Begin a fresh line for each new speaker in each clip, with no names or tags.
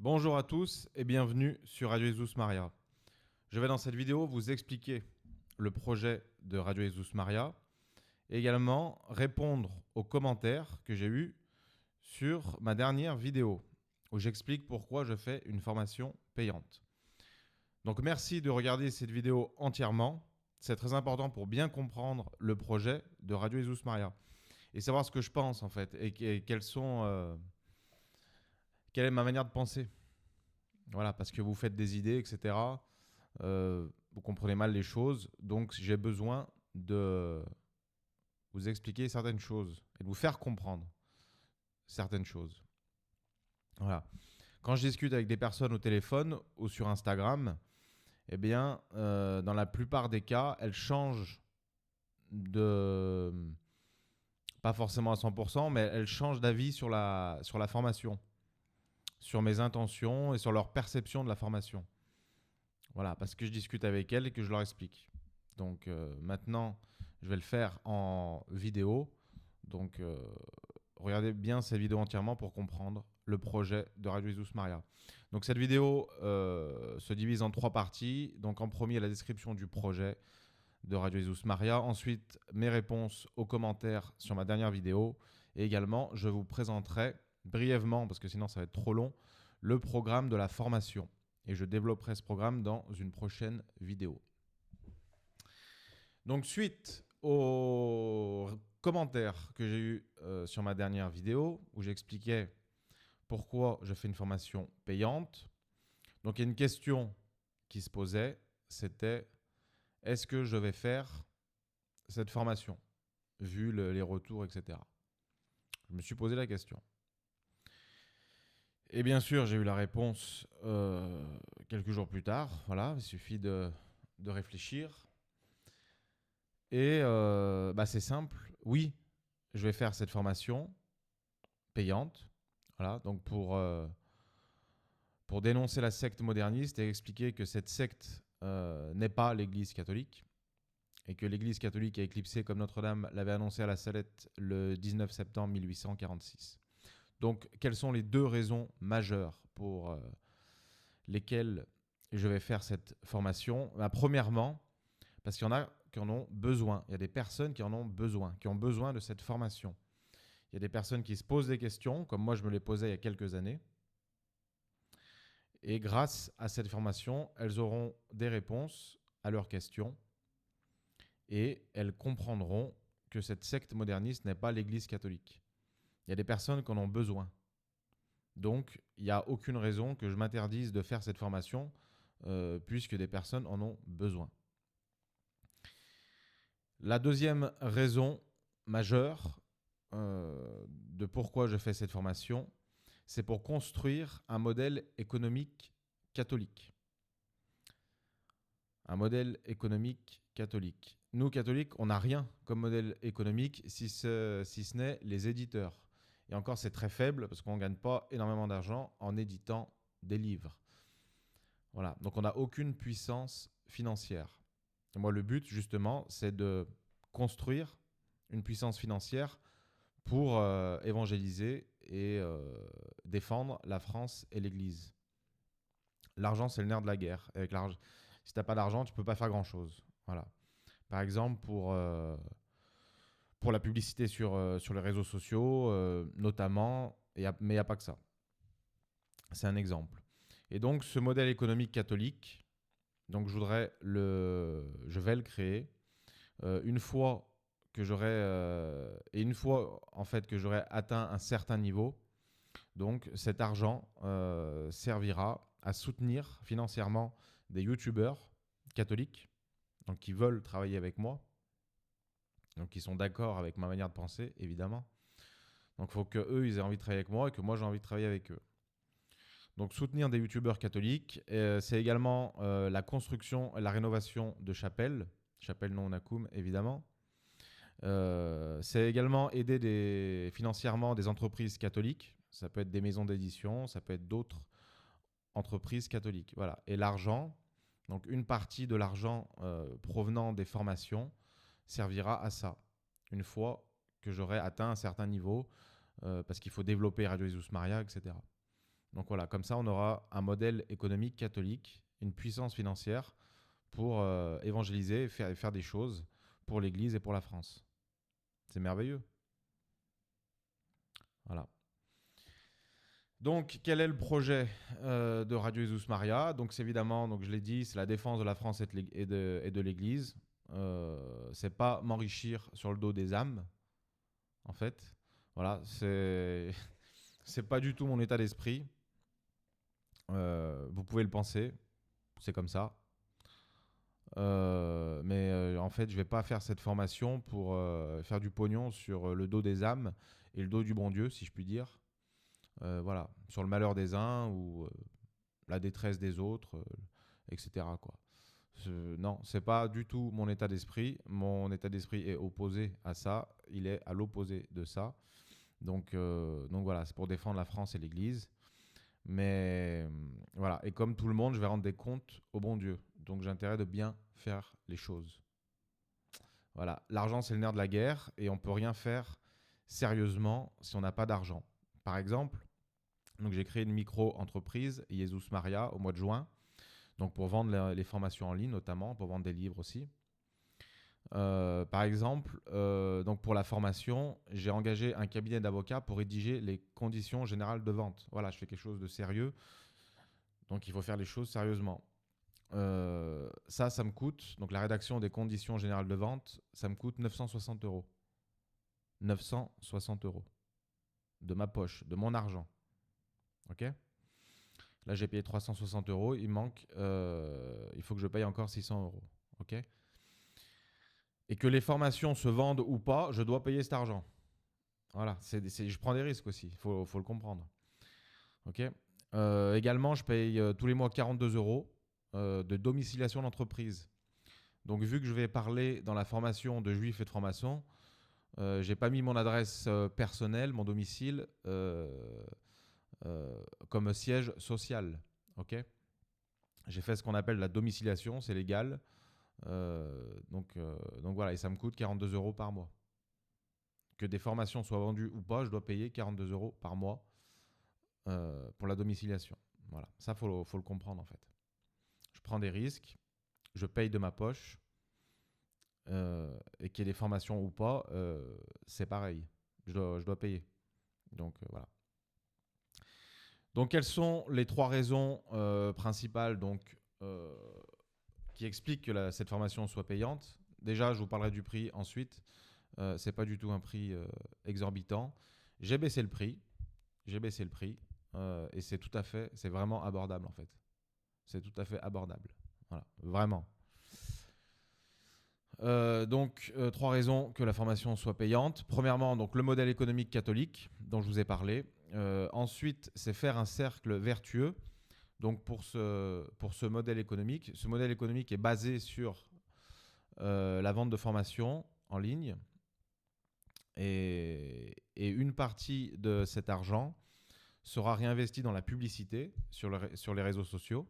Bonjour à tous et bienvenue sur Radio Jesus Maria. Je vais dans cette vidéo vous expliquer le projet de Radio Jesus Maria et également répondre aux commentaires que j'ai eus sur ma dernière vidéo où j'explique pourquoi je fais une formation payante. Donc merci de regarder cette vidéo entièrement. C'est très important pour bien comprendre le projet de Radio Jesus Maria et savoir ce que je pense en fait et quelle est ma manière de penser. Voilà, parce que vous faites des idées, etc. Vous comprenez mal les choses, donc j'ai besoin de vous expliquer certaines choses et de vous faire comprendre certaines choses. Voilà. Quand je discute avec des personnes au téléphone ou sur Instagram, eh bien, dans la plupart des cas, elles changent de... Pas forcément à 100%, mais elles changent d'avis sur la formation, sur mes intentions et sur leur perception de la formation. Voilà, parce que je discute avec elles et que je leur explique. Donc maintenant, je vais le faire en vidéo. Donc regardez bien cette vidéo entièrement pour comprendre le projet de Radio Jesus Maria. Donc cette vidéo se divise en 3 parties. Donc en premier, la description du projet de Radio Jesus Maria. Ensuite, mes réponses aux commentaires sur ma dernière vidéo. Et également, je vous présenterai brièvement, parce que sinon ça va être trop long, le programme de la formation. Et je développerai ce programme dans une prochaine vidéo. Donc suite aux commentaires que j'ai eus sur ma dernière vidéo, où j'expliquais pourquoi je fais une formation payante, donc il y a une question qui se posait, c'était est-ce que je vais faire cette formation, vu les retours, etc. Je me suis posé la question. Et bien sûr, j'ai eu la réponse quelques jours plus tard. Voilà, il suffit de réfléchir. Et c'est simple. Oui, je vais faire cette formation payante. Voilà, donc pour dénoncer la secte moderniste et expliquer que cette secte n'est pas l'Église catholique et que l'Église catholique a éclipsé comme Notre-Dame l'avait annoncé à la Salette le 19 septembre 1846. Donc, quelles sont les 2 raisons majeures pour lesquelles je vais faire cette formation ? Premièrement, parce qu'il y en a qui en ont besoin. Il y a des personnes qui en ont besoin, qui ont besoin de cette formation. Il y a des personnes qui se posent des questions, comme moi je me les posais il y a quelques années. Et grâce à cette formation, elles auront des réponses à leurs questions et elles comprendront que cette secte moderniste n'est pas l'Église catholique. Il y a des personnes qui en ont besoin. Donc, il n'y a aucune raison que je m'interdise de faire cette formation puisque des personnes en ont besoin. La deuxième raison majeure de pourquoi je fais cette formation, c'est pour construire un modèle économique catholique. Un modèle économique catholique. Nous, catholiques, on n'a rien comme modèle économique si ce n'est les éditeurs. Et encore, c'est très faible parce qu'on ne gagne pas énormément d'argent en éditant des livres. Voilà, donc on n'a aucune puissance financière. Et moi, le but, justement, c'est de construire une puissance financière pour évangéliser et défendre la France et l'Église. L'argent, c'est le nerf de la guerre. Avec l'argent, si tu n'as pas d'argent, tu ne peux pas faire grand-chose. Voilà. Par exemple, pour la publicité sur les réseaux sociaux, notamment, mais il n'y a pas que ça. C'est un exemple. Et donc, ce modèle économique catholique, donc je vais le créer une fois que j'aurai que j'aurai atteint un certain niveau. Donc, cet argent servira à soutenir financièrement des youtubeurs catholiques, donc qui veulent travailler avec moi, donc qui sont d'accord avec ma manière de penser, évidemment. Donc, il faut qu'eux, ils aient envie de travailler avec moi et que moi, j'ai envie de travailler avec eux. Donc, soutenir des youtubeurs catholiques, c'est également la construction et la rénovation de chapelles non Nacum, évidemment. C'est également aider financièrement des entreprises catholiques. Ça peut être des maisons d'édition, ça peut être d'autres entreprises catholiques. Voilà. Et l'argent, donc une partie de l'argent provenant des formations servira à ça. Une fois que j'aurai atteint un certain niveau, parce qu'il faut développer Radio Jesus Maria, etc. Donc voilà, comme ça, on aura un modèle économique catholique, une puissance financière pour évangéliser et faire des choses pour l'Église et pour la France. C'est merveilleux. Voilà. Donc, quel est le projet de Radio Jesus Maria? Donc, c'est évidemment, donc je l'ai dit, c'est la défense de la France et de l'Église. C'est pas m'enrichir sur le dos des âmes, en fait. Voilà, c'est pas du tout mon état d'esprit. Vous pouvez le penser, c'est comme ça. Mais en fait, je vais pas faire cette formation pour faire du pognon sur le dos des âmes et le dos du bon Dieu, si je puis dire. Voilà, sur le malheur des uns ou la détresse des autres, etc. Quoi. Non, c'est pas du tout mon état d'esprit. Mon état d'esprit est opposé à ça. Il est à l'opposé de ça. Donc voilà, c'est pour défendre la France et l'Église. Mais voilà, et comme tout le monde, je vais rendre des comptes au bon Dieu. Donc j'ai intérêt de bien faire les choses. Voilà, l'argent c'est le nerf de la guerre et on peut rien faire sérieusement si on n'a pas d'argent. Par exemple, donc j'ai créé une micro-entreprise, Jesus Maria, au mois de juin, donc pour vendre les formations en ligne notamment, pour vendre des livres aussi. Par exemple, donc pour la formation, j'ai engagé un cabinet d'avocats pour rédiger les conditions générales de vente. Voilà, je fais quelque chose de sérieux, donc il faut faire les choses sérieusement. Ça me coûte, donc la rédaction des conditions générales de vente, ça me coûte 960 euros. 960 euros. De ma poche, de mon argent. Ok ? Là, j'ai payé 360 euros, il faut que je paye encore 600 euros. Ok ? Et que les formations se vendent ou pas, je dois payer cet argent. Voilà, je prends des risques aussi, il faut le comprendre. Ok. Également, je paye tous les mois 42 euros de domiciliation d'entreprise. Donc, vu que je vais parler dans la formation de juifs et de francs-maçons, j'ai pas mis mon adresse personnelle, mon domicile, comme siège social. Ok. J'ai fait ce qu'on appelle la domiciliation, c'est légal. Donc voilà, et ça me coûte 42 euros par mois. Que des formations soient vendues ou pas, je dois payer 42 euros par mois pour la domiciliation. Voilà, ça faut le comprendre en fait. Je prends des risques, je paye de ma poche, et qu'il y ait des formations ou pas, c'est pareil. Je dois payer. Donc voilà. Donc quelles sont les trois raisons principales qui expliquent que cette formation soit payante? Déjà, je vous parlerai du prix ensuite. C'est pas du tout un prix exorbitant. J'ai baissé le prix. Et c'est vraiment abordable en fait. C'est tout à fait abordable. Voilà, vraiment. Trois raisons que la formation soit payante. Premièrement, donc, le modèle économique catholique dont je vous ai parlé. Ensuite, c'est faire un cercle vertueux. Donc pour ce modèle économique est basé sur la vente de formation en ligne. Et une partie de cet argent sera réinvesti dans la publicité sur les réseaux sociaux.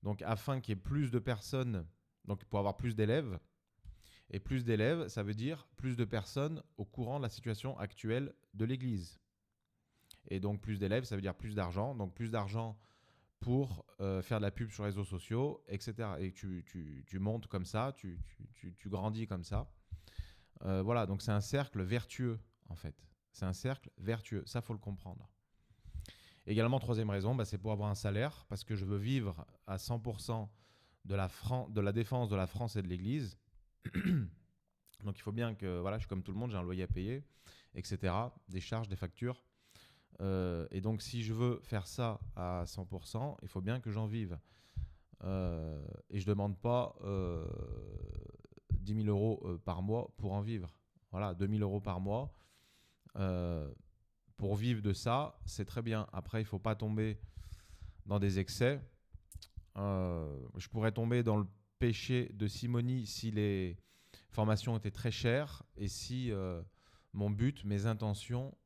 Donc afin qu'il y ait plus de personnes, donc pour avoir plus d'élèves. Et plus d'élèves, ça veut dire plus de personnes au courant de la situation actuelle de l'Église. Et donc plus d'élèves, ça veut dire plus d'argent. Donc plus d'argent pour faire de la pub sur les réseaux sociaux, etc. Et tu montes comme ça, tu grandis comme ça. Voilà, donc c'est un cercle vertueux, en fait. C'est un cercle vertueux, ça, faut le comprendre. Également, troisième raison, c'est pour avoir un salaire, parce que je veux vivre à 100% de la défense de la France et de l'Église. Donc il faut bien que, voilà, je suis comme tout le monde, j'ai un loyer à payer, etc. Des charges, des factures. Et donc si je veux faire ça à 100%, il faut bien que j'en vive. Et je ne demande pas 10 000 euros par mois pour en vivre. Voilà, 2 000 euros par mois. Pour vivre de ça, c'est très bien. Après, il ne faut pas tomber dans des excès. Je pourrais tomber dans le péché de simonie si les formations étaient très chères et si mon but, mes intentions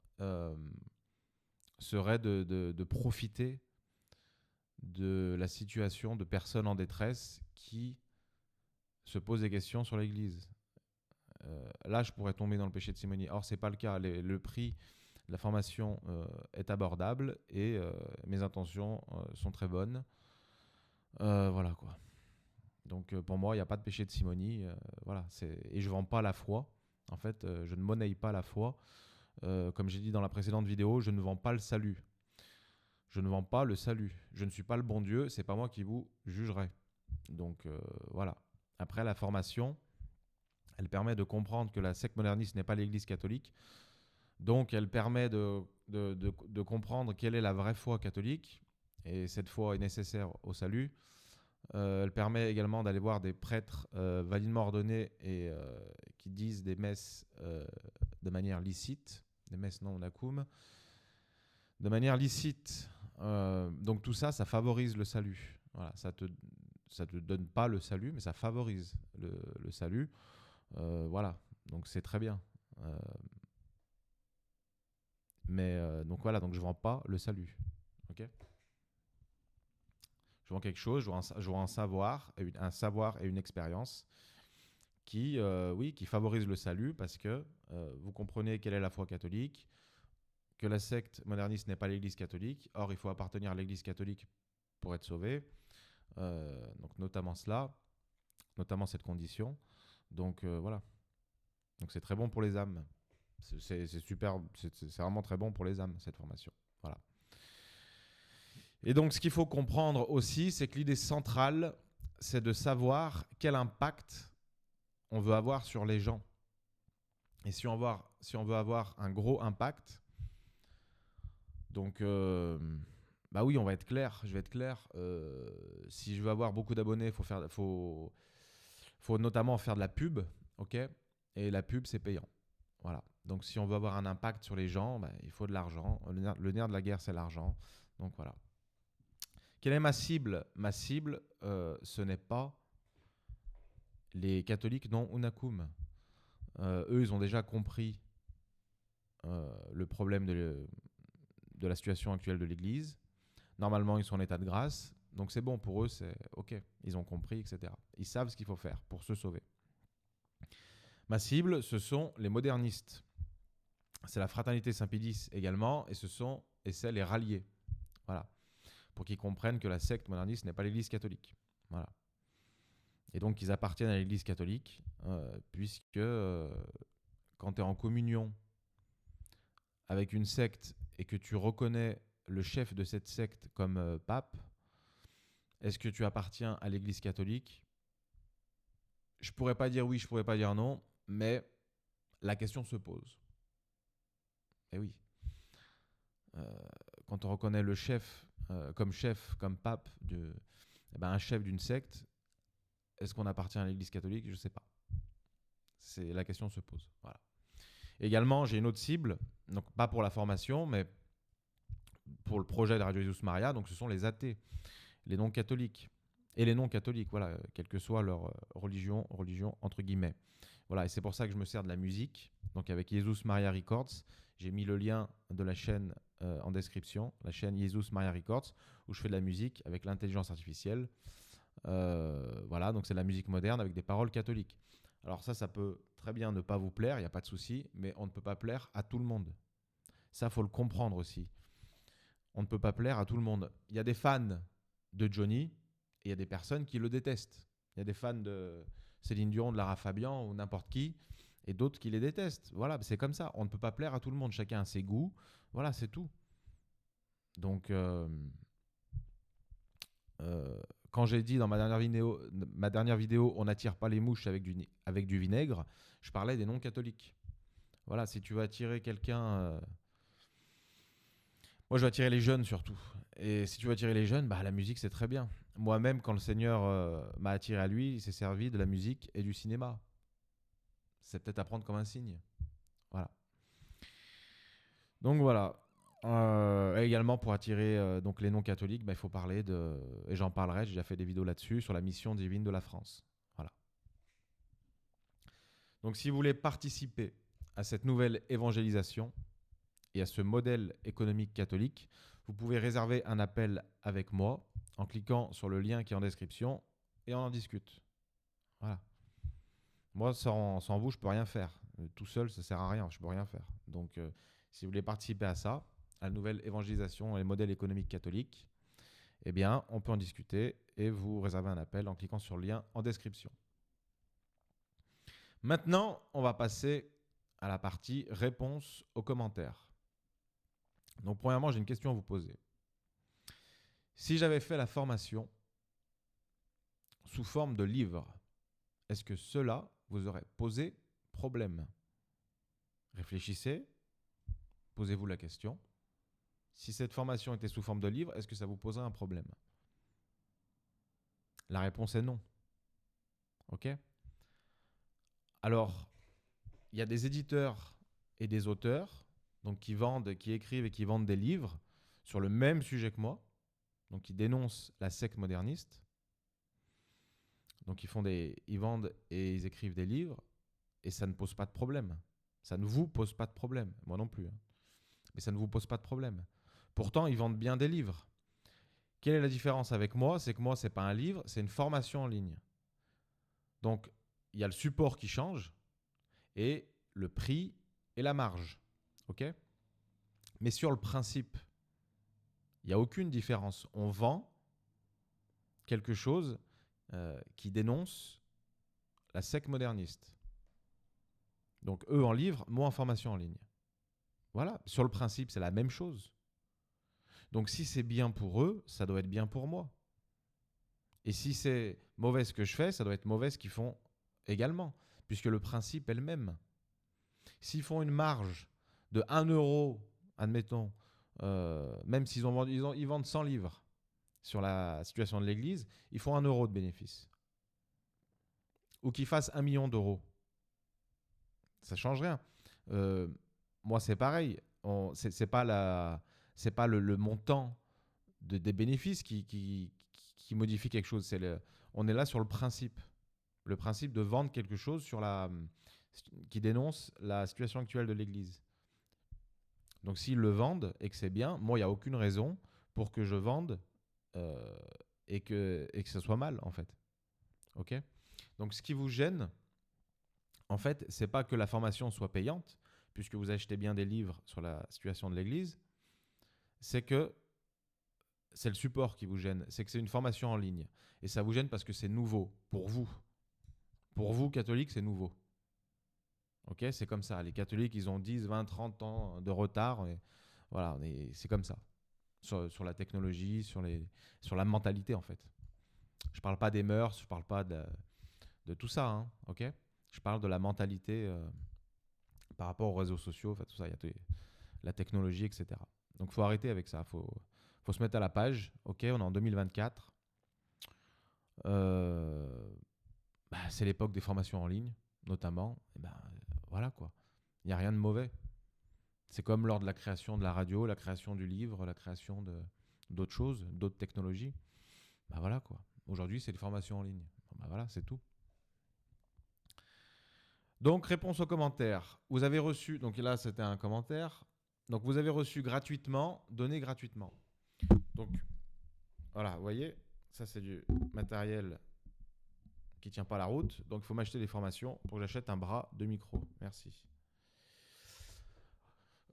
seraient de profiter de la situation de personnes en détresse qui se posent des questions sur l'Église. Là, je pourrais tomber dans le péché de simonie. Or, ce n'est pas le cas. Le prix La formation est abordable et mes intentions sont très bonnes. Voilà quoi. Donc pour moi, il n'y a pas de péché de simonie. Voilà, et je ne vends pas la foi. En fait, je ne monnaie pas la foi. Comme j'ai dit dans la précédente vidéo, je ne vends pas le salut. Je ne vends pas le salut. Je ne suis pas le bon Dieu, c'est pas moi qui vous jugerai. Donc voilà. Après, la formation, elle permet de comprendre que la secte moderniste n'est pas l'Église catholique. Donc elle permet de comprendre quelle est la vraie foi catholique. Et cette foi est nécessaire au salut. Elle permet également d'aller voir des prêtres validement ordonnés et qui disent des messes de manière licite, des messes non onacum, de manière licite. Donc tout ça, ça favorise le salut. Voilà, ça te donne pas le salut, mais ça favorise le salut. Voilà, donc c'est très bien. Donc voilà, donc je vends pas le salut. Ok. Je vends quelque chose, je vends un savoir et une expérience qui, qui favorise le salut parce que vous comprenez quelle est la foi catholique, que la secte moderniste n'est pas l'Église catholique. Or, il faut appartenir à l'Église catholique pour être sauvé. Donc notamment cela, notamment cette condition. Donc voilà. Donc c'est très bon pour les âmes. C'est super, c'est vraiment très bon pour les âmes cette formation. Voilà. Et donc ce qu'il faut comprendre aussi, c'est que l'idée centrale, c'est de savoir quel impact on veut avoir sur les gens. Et si on veut avoir un gros impact, donc bah oui, on va être clair, je vais être clair. Si je veux avoir beaucoup d'abonnés, faut notamment faire de la pub, ok. Et la pub, c'est payant. Voilà. Donc si on veut avoir un impact sur les gens, bah, il faut de l'argent. Le nerf de la guerre, c'est l'argent. Donc voilà. Quelle est ma cible ? Ma cible, ce n'est pas les catholiques non unacum. Eux, ils ont déjà compris le problème de la situation actuelle de l'Église. Normalement, ils sont en état de grâce. Donc c'est bon, pour eux, c'est OK. Ils ont compris, etc. Ils savent ce qu'il faut faire pour se sauver. Ma cible, ce sont les modernistes. C'est la fraternité Saint-Pédis également, et c'est les ralliés. Voilà. Pour qu'ils comprennent que la secte moderniste n'est pas l'Église catholique. Voilà. Et donc, ils appartiennent à l'Église catholique, puisque quand tu es en communion avec une secte et que tu reconnais le chef de cette secte comme pape, est-ce que tu appartiens à l'Église catholique ? Je pourrais pas dire oui, je pourrais pas dire non, mais la question se pose. Et oui. Quand on reconnaît le chef, comme pape, un chef d'une secte, est-ce qu'on appartient à l'Église catholique ? Je ne sais pas. La question se pose. Voilà. Également, j'ai une autre cible, donc pas pour la formation, mais pour le projet de Radio Jesus Maria, donc ce sont les athées, les non-catholiques. Et les non-catholiques, voilà, quelle que soit leur religion entre guillemets. Voilà, et c'est pour ça que je me sers de la musique. Donc avec Jesus Maria Records, j'ai mis le lien de la chaîne en description, la chaîne Jesus Maria Records, où je fais de la musique avec l'intelligence artificielle. Voilà, donc c'est de la musique moderne avec des paroles catholiques. Alors ça peut très bien ne pas vous plaire, il n'y a pas de souci, mais on ne peut pas plaire à tout le monde. Ça, faut le comprendre aussi. On ne peut pas plaire à tout le monde. Il y a des fans de Johnny et il y a des personnes qui le détestent. Il y a des fans de Céline Dion, de Lara Fabian ou n'importe qui, et d'autres qui les détestent. Voilà, c'est comme ça. On ne peut pas plaire à tout le monde. Chacun a ses goûts. Voilà, c'est tout. Donc, quand j'ai dit dans ma dernière vidéo, on n'attire pas les mouches avec du vinaigre, je parlais des non-catholiques. Voilà, si tu veux attirer quelqu'un... Moi, je veux attirer les jeunes surtout. Et si tu veux attirer les jeunes, bah, la musique, c'est très bien. Moi-même, quand le Seigneur m'a attiré à lui, il s'est servi de la musique et du cinéma. C'est peut-être à prendre comme un signe. Voilà. Donc voilà. Également, pour attirer donc les non-catholiques, bah, il faut parler de... Et j'en parlerai, j'ai déjà fait des vidéos là-dessus, sur la mission divine de la France. Voilà. Donc si vous voulez participer à cette nouvelle évangélisation et à ce modèle économique catholique, vous pouvez réserver un appel avec moi en cliquant sur le lien qui est en description et on en discute. Voilà. Moi, sans vous, je peux rien faire. Tout seul, ça sert à rien, je peux rien faire. Donc, Si vous voulez participer à ça, à la nouvelle évangélisation et le modèle économique catholique, eh bien, on peut en discuter et vous réserver un appel en cliquant sur le lien en description. Maintenant, on va passer à la partie réponse aux commentaires. Donc, premièrement, j'ai une question à vous poser. Si j'avais fait la formation sous forme de livre, est-ce que cela vous aurait posé problème? Réfléchissez, posez-vous la question. Si cette formation était sous forme de livre, est-ce que ça vous poserait un problème? La réponse est non. Ok? Alors, il y a des éditeurs et des auteurs donc qui écrivent et qui vendent des livres sur le même sujet que moi, donc qui dénoncent la secte moderniste. Donc ils vendent et ils écrivent des livres et ça ne pose pas de problème. Ça ne vous pose pas de problème, moi non plus. Mais ça ne vous pose pas de problème. Pourtant, ils vendent bien des livres. Quelle est la différence avec moi? C'est que moi, ce n'est pas un livre, c'est une formation en ligne. Donc, il y a le support qui change et le prix et la marge. Ok? Mais sur le principe, il n'y a aucune différence. On vend quelque chose qui dénonce la secte moderniste. Donc, eux en livre, moi en formation en ligne. Voilà, sur le principe, c'est la même chose. Donc, si c'est bien pour eux, ça doit être bien pour moi. Et si c'est mauvais ce que je fais, ça doit être mauvais ce qu'ils font également, puisque le principe est le même. S'ils font une marge de 1 euro, admettons, même s'ils ils vendent 100 livres sur la situation de l'Église, ils font 1 euro de bénéfice. Ou qu'ils fassent 1 million d'euros. Ça ne change rien. Moi, c'est pareil. C'est pas le montant des bénéfices qui modifie quelque chose. On est là sur le principe. Le principe de vendre quelque chose qui dénonce la situation actuelle de l'Église. Donc s'ils le vendent et que c'est bien, moi, il n'y a aucune raison pour que je vende et que ça soit mal, en fait. Ok ? Donc ce qui vous gêne, en fait, c'est pas que la formation soit payante, puisque vous achetez bien des livres sur la situation de l'Église, c'est que c'est le support qui vous gêne, c'est que c'est une formation en ligne. Et ça vous gêne parce que c'est nouveau pour vous. Pour vous, catholiques, c'est nouveau. Ok, c'est comme ça. Les catholiques, ils ont 10, 20, 30 ans de retard. Et voilà, c'est comme ça. Sur la technologie, sur la mentalité, en fait. Je ne parle pas des mœurs, je ne parle pas de tout ça. Hein, ok, je parle de la mentalité par rapport aux réseaux sociaux, tout ça, il y a la technologie, etc. Donc, il faut arrêter avec ça. Faut se mettre à la page. Ok, on est en 2024. C'est l'époque des formations en ligne, notamment. Et voilà quoi. Il n'y a rien de mauvais. C'est comme lors de la création de la radio, la création du livre, la création d'autres choses, d'autres technologies. Voilà quoi. Aujourd'hui, c'est les formations en ligne. Voilà, c'est tout. Donc, réponse aux commentaires. Vous avez reçu, donc là, c'était un commentaire. Donc, vous avez reçu gratuitement, donné gratuitement. Donc, voilà, vous voyez, ça, c'est du matériel qui ne tient pas la route. Donc, il faut m'acheter des formations pour que j'achète un bras de micro. Merci.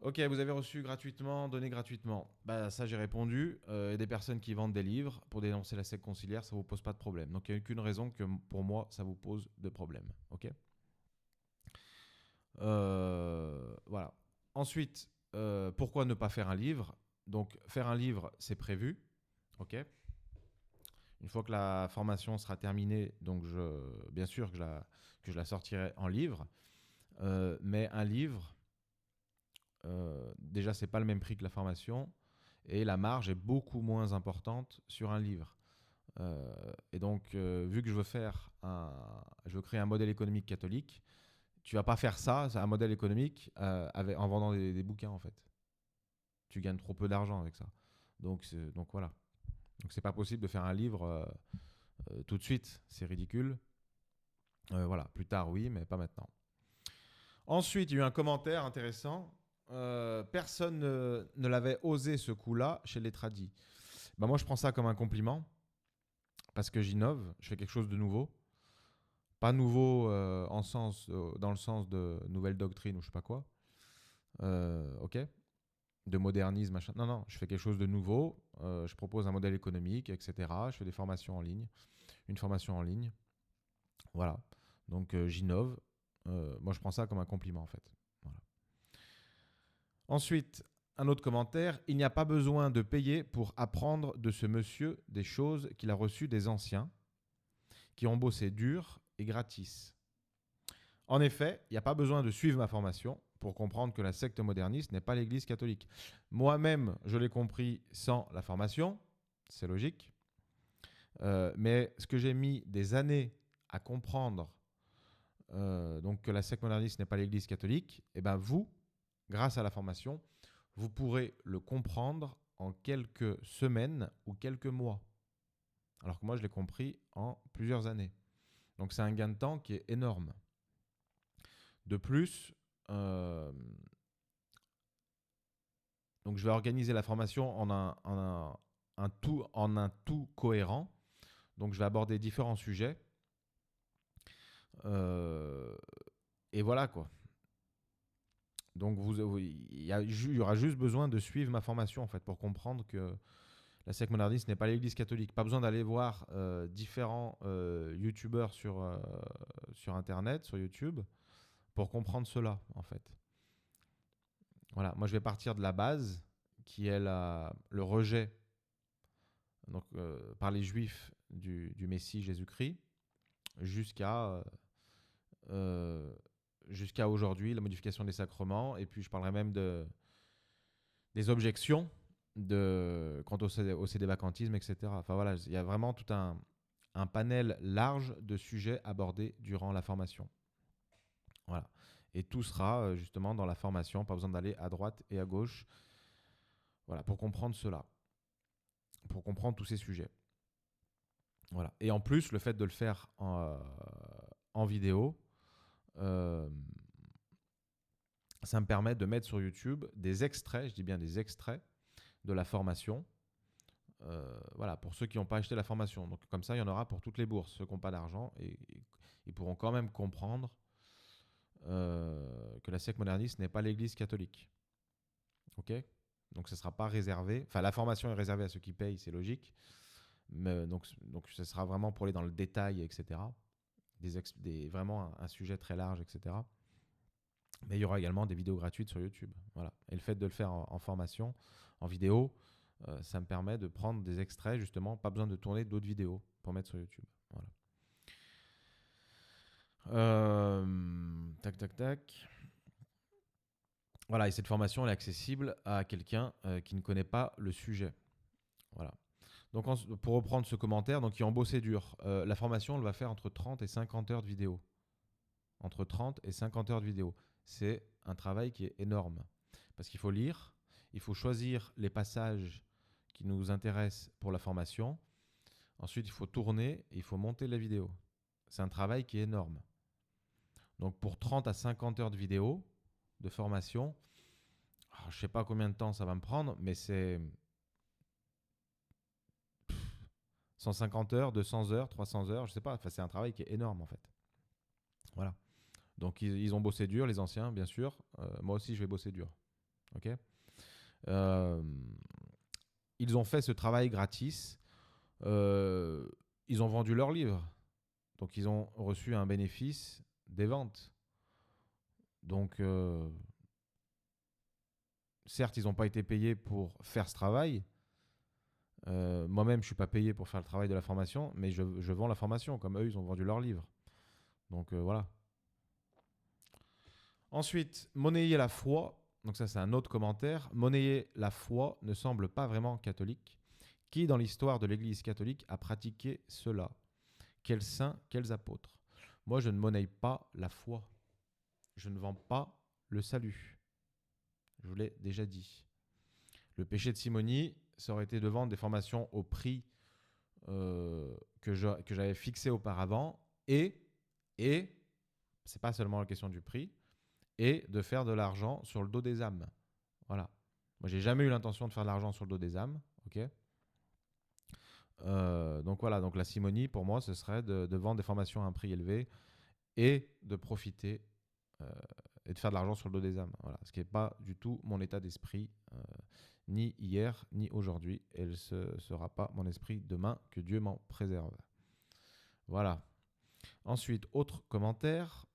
Ok, vous avez reçu gratuitement, donné gratuitement. Ça, j'ai répondu. Il y a des personnes qui vendent des livres pour dénoncer la secte conciliaire, ça ne vous pose pas de problème. Donc, il n'y a aucune raison que pour moi, ça vous pose de problème. Ok. Voilà. Ensuite, pourquoi ne pas faire un livre? Donc, faire un livre, c'est prévu. Ok. Une fois que la formation sera terminée, donc bien sûr que je la sortirai en livre. Mais un livre, déjà, c'est pas le même prix que la formation et la marge est beaucoup moins importante sur un livre. Et donc, vu que je veux créer un modèle économique catholique, tu vas pas faire ça, c'est un modèle économique en vendant des bouquins en fait. Tu gagnes trop peu d'argent avec ça. Donc voilà. Donc c'est pas possible de faire un livre tout de suite, c'est ridicule. Voilà, plus tard oui, mais pas maintenant. Ensuite, il y a eu un commentaire intéressant. Personne ne l'avait osé ce coup-là chez les tradis. Moi, je prends ça comme un compliment parce que j'innove, je fais quelque chose de nouveau. Pas nouveau dans le sens de nouvelle doctrine ou je sais pas quoi. Ok. de modernisme, machin. Non, non, je fais quelque chose de nouveau. Je propose un modèle économique, etc. Je fais des formations en ligne, une formation en ligne. Voilà. Donc j'innove. Moi, je prends ça comme un compliment en fait. Voilà. Ensuite, un autre commentaire. Il n'y a pas besoin de payer pour apprendre de ce monsieur des choses qu'il a reçues des anciens, qui ont bossé dur et gratis. En effet, il n'y a pas besoin de suivre ma formation pour comprendre que la secte moderniste n'est pas l'Église catholique. Moi-même, je l'ai compris sans la formation, c'est logique. Mais ce que j'ai mis des années à comprendre, donc que la secte moderniste n'est pas l'Église catholique, et ben vous, grâce à la formation, vous pourrez le comprendre en quelques semaines ou quelques mois. Alors que moi, je l'ai compris en plusieurs années. Donc c'est un gain de temps qui est énorme. De plus, donc je vais organiser la formation en un tout cohérent. Donc je vais aborder différents sujets. Et voilà quoi. Donc il y aura juste besoin de suivre ma formation en fait pour comprendre que la secte moderniste n'est pas l'Église catholique. Pas besoin d'aller voir différents youtubeurs sur Internet, sur YouTube, pour comprendre cela en fait. Voilà, moi je vais partir de la base qui est le rejet donc, par les Juifs du Messie Jésus-Christ jusqu'à aujourd'hui, la modification des sacrements, et puis je parlerai même des objections quant au cédévacantisme, etc. Enfin voilà, il y a vraiment tout un panel large de sujets abordés durant la formation. Voilà. Et tout sera justement dans la formation, pas besoin d'aller à droite et à gauche. Voilà, pour comprendre cela, pour comprendre tous ces sujets. Voilà. Et en plus, le fait de le faire en vidéo, ça me permet de mettre sur YouTube des extraits, je dis bien des extraits, de la formation. Voilà, pour ceux qui n'ont pas acheté la formation. Donc comme ça, il y en aura pour toutes les bourses. Ceux qui n'ont pas d'argent, et ils pourront quand même comprendre que la secte moderniste n'est pas l'Église catholique. Ok ? Donc ce ne sera pas réservé. Enfin, la formation est réservée à ceux qui payent, c'est logique. Mais, donc ce sera vraiment pour aller dans le détail, etc. Vraiment un sujet très large, etc. Mais il y aura également des vidéos gratuites sur YouTube. Voilà. Et le fait de le faire en formation, en vidéo, ça me permet de prendre des extraits, justement, pas besoin de tourner d'autres vidéos pour mettre sur YouTube. Voilà. Tac, tac, tac. Voilà, et cette formation elle est accessible à quelqu'un qui ne connaît pas le sujet. Voilà. Donc, pour reprendre ce commentaire, donc, qui ont bossé dur, la formation, elle va faire entre 30 et 50 heures de vidéo. Entre 30 et 50 heures de vidéo. C'est un travail qui est énorme. Parce qu'il faut lire, il faut choisir les passages qui nous intéressent pour la formation. Ensuite, il faut tourner et il faut monter la vidéo. C'est un travail qui est énorme. Donc, pour 30 à 50 heures de vidéo, de formation, je ne sais pas combien de temps ça va me prendre, mais c'est 150 heures, 200 heures, 300 heures, je ne sais pas. Enfin, c'est un travail qui est énorme en fait. Voilà. Donc ils ont bossé dur, les anciens, bien sûr. Moi aussi, je vais bosser dur. Ok. Ils ont fait ce travail gratis. Ils ont vendu leurs livres. Donc ils ont reçu un bénéfice des ventes. Donc certes, ils n'ont pas été payés pour faire ce travail. Moi-même, je ne suis pas payé pour faire le travail de la formation, mais je vends la formation, comme eux, ils ont vendu leurs livres. Donc voilà. Ensuite, monnayer la foi. Donc ça, c'est un autre commentaire. Monnayer la foi ne semble pas vraiment catholique. Qui, dans l'histoire de l'Église catholique, a pratiqué cela? Quels saints, quels apôtres? Moi, je ne monnaie pas la foi. Je ne vends pas le salut. Je vous l'ai déjà dit. Le péché de simonie, ça aurait été de vendre des formations au prix que j'avais fixé auparavant. Et c'est pas seulement la question du prix, et de faire de l'argent sur le dos des âmes. Voilà. Moi, j'ai jamais eu l'intention de faire de l'argent sur le dos des âmes. Ok. Donc voilà. Donc la simonie, pour moi, ce serait de vendre des formations à un prix élevé et de profiter et de faire de l'argent sur le dos des âmes. Voilà. Ce qui n'est pas du tout mon état d'esprit, ni hier, ni aujourd'hui. Et ce ne sera pas mon esprit demain, que Dieu m'en préserve. Voilà. Ensuite, autre commentaire.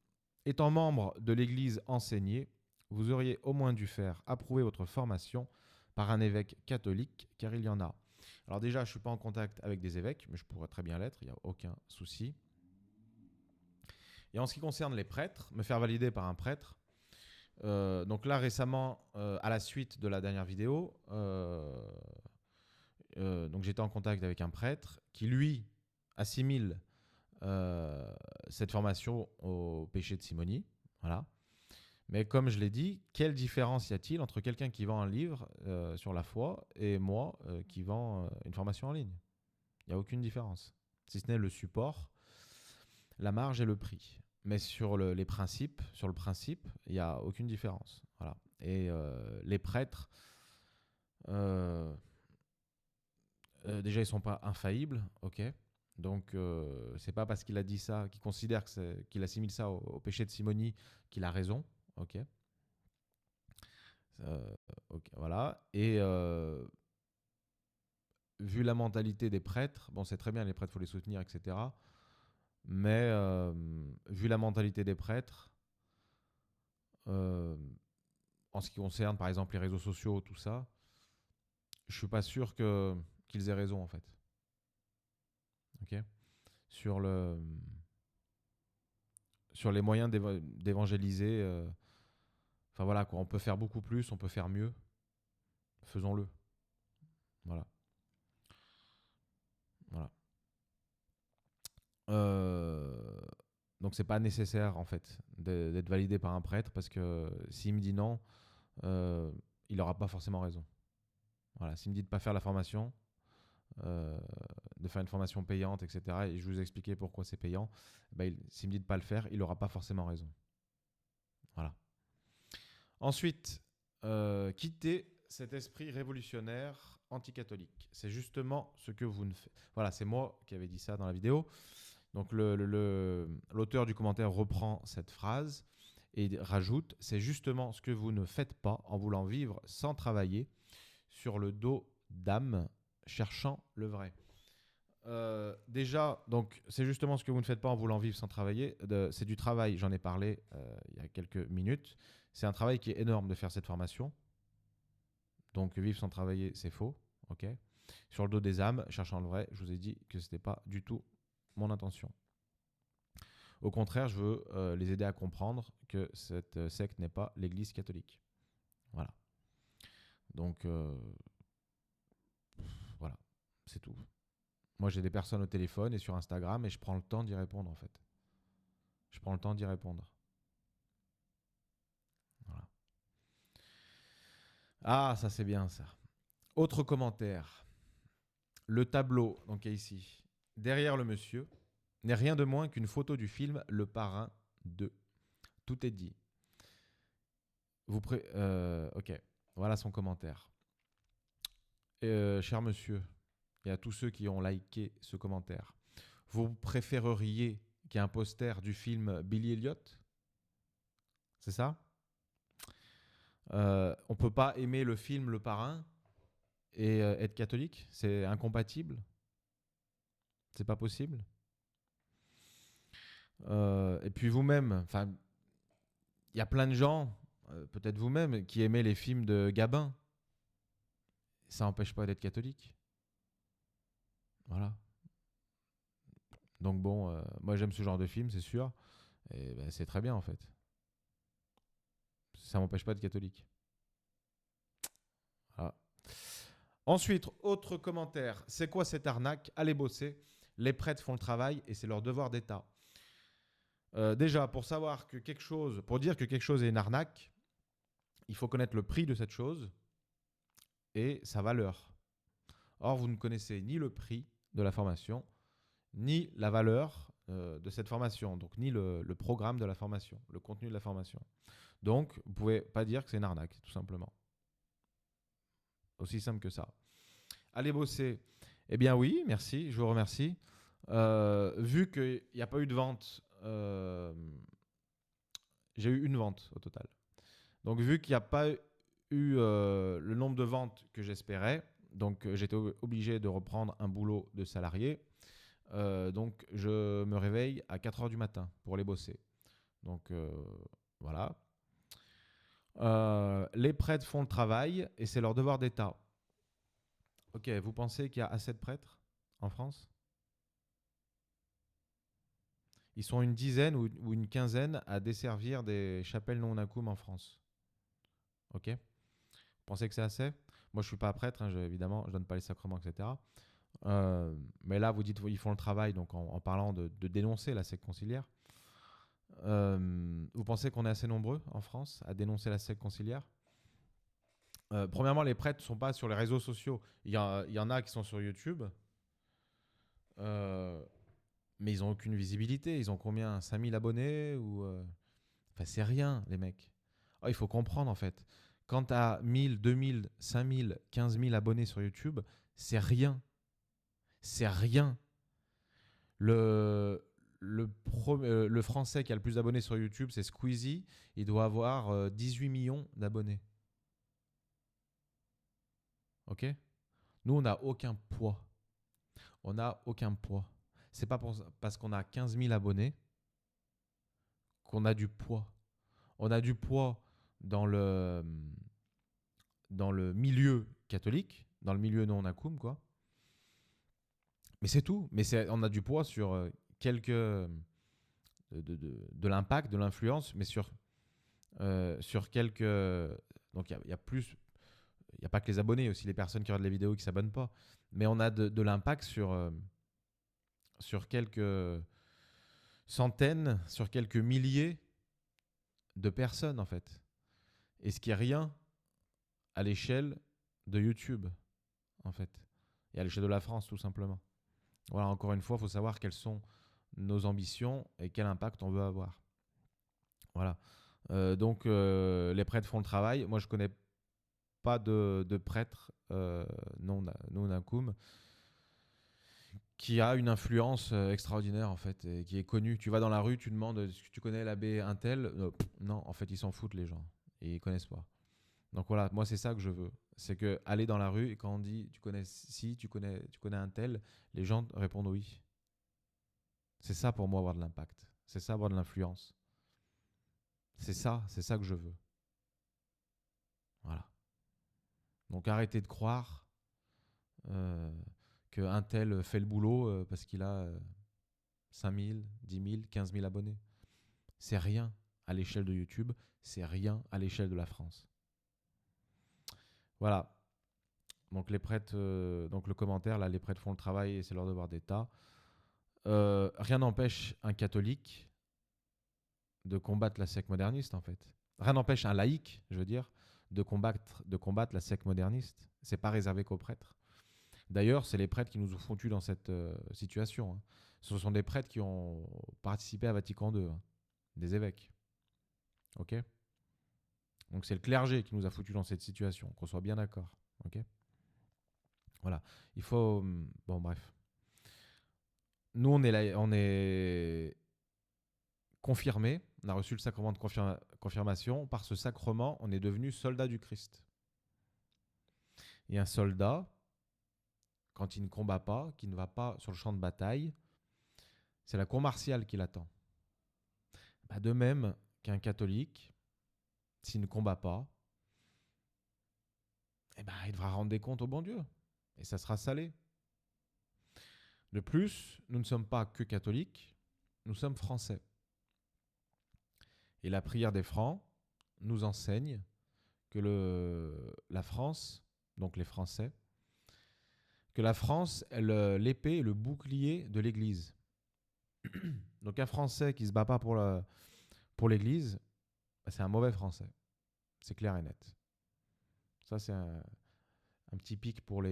Étant membre de l'église enseignée, vous auriez au moins dû faire approuver votre formation par un évêque catholique, car il y en a. Alors déjà, je ne suis pas en contact avec des évêques, mais je pourrais très bien l'être, il n'y a aucun souci. Et en ce qui concerne les prêtres, me faire valider par un prêtre. Donc là, récemment, à la suite de la dernière vidéo, donc j'étais en contact avec un prêtre qui, lui, assimile cette formation au péché de simonie. Voilà. Mais comme je l'ai dit, quelle différence y a-t-il entre quelqu'un qui vend un livre sur la foi et moi qui vend une formation en ligne? Il n'y a aucune différence, si ce n'est le support, la marge et le prix. Mais sur les principes, sur le principe, il n'y a aucune différence. Voilà. Et les prêtres, déjà, ils ne sont pas infaillibles, ok. Donc, c'est pas parce qu'il a dit ça, qu'il considère qu'il assimile ça au péché de simonie, qu'il a raison, ok. Ok, voilà. Et vu la mentalité des prêtres, bon, c'est très bien, les prêtres, il faut les soutenir, etc. Mais vu la mentalité des prêtres, en ce qui concerne, par exemple, les réseaux sociaux, tout ça, je suis pas sûr qu'ils aient raison, en fait. Ok. Sur les moyens d'évangéliser. Enfin voilà, quoi. On peut faire beaucoup plus, on peut faire mieux. Faisons-le. Voilà. Voilà. Donc c'est pas nécessaire en fait d'être validé par un prêtre parce que s'il me dit non, il n'aura pas forcément raison. Voilà. S'il me dit de pas faire la formation, de faire une formation payante, etc. Et je vous ai expliqué pourquoi c'est payant. S'il me dit de pas le faire, il n'aura pas forcément raison. Voilà. Ensuite, quitter cet esprit révolutionnaire anticatholique. C'est justement ce que vous ne faites. Voilà, c'est moi qui avais dit ça dans la vidéo. Donc l'auteur du commentaire reprend cette phrase et il rajoute « C'est justement ce que vous ne faites pas en voulant vivre sans travailler sur le dos d'âmes cherchant le vrai. » Déjà, donc c'est justement ce que vous ne faites pas en voulant vivre sans travailler. C'est du travail, j'en ai parlé il y a quelques minutes. C'est un travail qui est énorme de faire cette formation. Donc vivre sans travailler, c'est faux. Ok. Sur le dos des âmes, cherchant le vrai, je vous ai dit que ce n'était pas du tout mon intention. Au contraire, je veux les aider à comprendre que cette secte n'est pas l'Église catholique. Voilà. Donc, voilà, c'est tout. Moi, j'ai des personnes au téléphone et sur Instagram et je prends le temps d'y répondre, en fait. Je prends le temps d'y répondre. Voilà. Ah, ça, c'est bien, ça. Autre commentaire. Le tableau, donc, est ici. Derrière le monsieur, n'est rien de moins qu'une photo du film Le Parrain 2. Tout est dit. Ok, voilà son commentaire. Cher monsieur, et à tous ceux qui ont liké ce commentaire, vous préféreriez qu'il y ait un poster du film Billy Elliot? C'est ça? On ne peut pas aimer le film Le Parrain et être catholique? C'est incompatible? C'est pas possible? Et puis vous-même, enfin, il y a plein de gens, peut-être vous-même, qui aimaient les films de Gabin. Ça n'empêche pas d'être catholique. Voilà. Donc bon, moi j'aime ce genre de film, c'est sûr. Et ben, c'est très bien en fait. Ça m'empêche pas d'être catholique. Voilà. Ensuite, autre commentaire. C'est quoi cette arnaque? Allez bosser. Les prêtres font le travail et c'est leur devoir d'État. Déjà, pour savoir que quelque chose, pour dire que quelque chose est une arnaque, il faut connaître le prix de cette chose et sa valeur. Or, vous ne connaissez ni le prix de la formation, ni la valeur de cette formation, donc ni le programme de la formation, le contenu de la formation. Donc, vous ne pouvez pas dire que c'est une arnaque, tout simplement. Aussi simple que ça. Allez bosser. Eh bien oui, merci, je vous remercie. Vu qu'il n'y a pas eu de vente, j'ai eu une vente au total. Donc, vu qu'il n'y a pas eu le nombre de ventes que j'espérais, donc j'étais obligé de reprendre un boulot de salarié. Donc, je me réveille à 4 heures du matin pour aller bosser. Donc, voilà. Les prêtres font le travail et c'est leur devoir d'État. Ok, vous pensez qu'il y a assez de prêtres en France? Ils sont une dizaine ou une quinzaine à desservir des chapelles non nacum en France. Ok? Vous pensez que c'est assez? Moi, je suis pas prêtre, hein, évidemment, je donne pas les sacrements, etc. Mais là, vous dites ils font le travail, donc en parlant de dénoncer la secte conciliaire. Vous pensez qu'on est assez nombreux en France à dénoncer la secte conciliaire? Premièrement, les prêtres ne sont pas sur les réseaux sociaux. Il y en a qui sont sur YouTube, mais ils n'ont aucune visibilité. Ils ont combien? 5000 abonnés ou Enfin, c'est rien, les mecs. Oh, il faut comprendre, en fait. Quand tu as 1000, 2000, 5000, 15 000 abonnés sur YouTube, c'est rien. C'est rien. Le français qui a le plus d'abonnés sur YouTube, c'est Squeezie. Il doit avoir 18 millions d'abonnés. Ok? Nous, on n'a aucun poids. On n'a aucun poids. C'est pas parce qu'on a 15 000 abonnés qu'on a du poids. On a du poids dans le milieu catholique, dans le milieu non nacum, quoi. Mais c'est tout. Mais on a du poids sur de l'impact, de l'influence, mais sur quelques. Donc il y a plus. Il n'y a pas que les abonnés, il y a aussi les personnes qui regardent les vidéos et qui ne s'abonnent pas. Mais on a de l'impact sur quelques centaines, sur quelques milliers de personnes, en fait. Et ce qui est rien à l'échelle de YouTube, en fait. Et à l'échelle de la France, tout simplement. Voilà, encore une fois, il faut savoir quelles sont nos ambitions et quel impact on veut avoir. Voilà. Donc, les prêtres font le travail. Moi, je ne connais pas de prêtre non nacum qui a une influence extraordinaire, en fait, et qui est connu. Tu vas dans la rue, tu demandes est-ce que tu connais l'abbé Untel? Non, en fait, ils s'en foutent, les gens. Et ils connaissent pas. Donc voilà, moi, c'est ça que je veux. C'est que aller dans la rue et quand on dit tu connais Untel, les gens répondent oui. C'est ça pour moi avoir de l'impact. C'est ça avoir de l'influence. C'est ça que je veux. Voilà. Donc arrêtez de croire qu'un tel fait le boulot parce qu'il a 5 000, 10 000, 15 000 abonnés. C'est rien à l'échelle de YouTube, c'est rien à l'échelle de la France. Voilà. Donc les prêtres, donc le commentaire, là, les prêtres font le travail et c'est leur devoir d'État. Rien n'empêche un catholique de combattre la secte moderniste, en fait. Rien n'empêche un laïc, je veux dire, de combattre la secte moderniste. C'est pas réservé qu'aux prêtres. D'ailleurs, c'est les prêtres qui nous ont foutus dans cette situation. Hein. Ce sont des prêtres qui ont participé à Vatican II, hein, des évêques. Ok? Donc c'est le clergé qui nous a foutus dans cette situation, qu'on soit bien d'accord. Ok? Voilà. Il faut. Bon, bref. Nous, on est confirmés. On a reçu le sacrement de confirmation. Par ce sacrement, on est devenu soldat du Christ. Et un soldat, quand il ne combat pas, qui ne va pas sur le champ de bataille, c'est la cour martiale qui l'attend. Bah, de même qu'un catholique, s'il ne combat pas, eh ben, il devra rendre des comptes au bon Dieu. Et ça sera salé. De plus, nous ne sommes pas que catholiques, nous sommes français. Et la prière des Francs nous enseigne que la France, donc les Français, que la France est l'épée et le bouclier de l'Église. Donc un Français qui ne se bat pas pour l'Église, c'est un mauvais Français. C'est clair et net. Ça, c'est un petit pic pour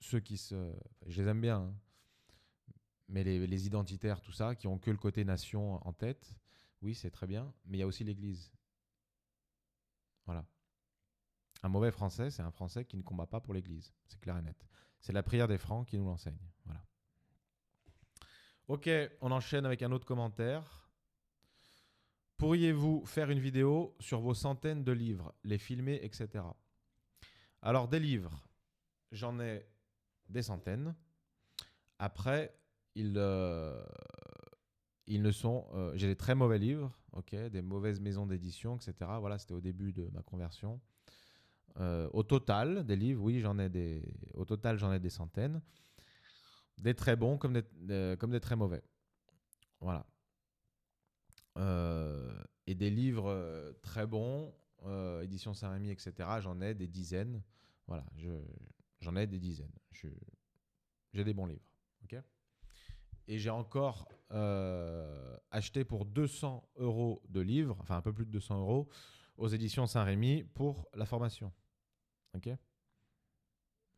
ceux qui se... Je les aime bien, hein, mais les identitaires, tout ça, qui ont que le côté nation en tête, oui, c'est très bien, mais il y a aussi l'Église. Voilà. Un mauvais Français, c'est un Français qui ne combat pas pour l'Église. C'est clair et net. C'est la prière des Francs qui nous l'enseigne. Voilà. Ok, on enchaîne avec un autre commentaire. Pourriez-vous faire une vidéo sur vos centaines de livres, les filmer, etc. Alors, des livres, j'en ai des centaines. Après, ils, euh, ils ne sont. J'ai des très mauvais livres, ok, des mauvaises maisons d'édition, etc. Voilà, c'était au début de ma conversion. Au total, des livres, oui, j'en ai des. Au total, j'en ai des centaines. Des très bons comme des très mauvais. Voilà. Et des livres très bons, édition Saint-Rémy, etc. J'en ai des dizaines. Voilà, j'en ai des dizaines. J'ai des bons livres. Ok. Et j'ai encore acheté pour 200 € de livres, enfin un peu plus de 200 € aux éditions Saint-Rémy pour la formation. Ok.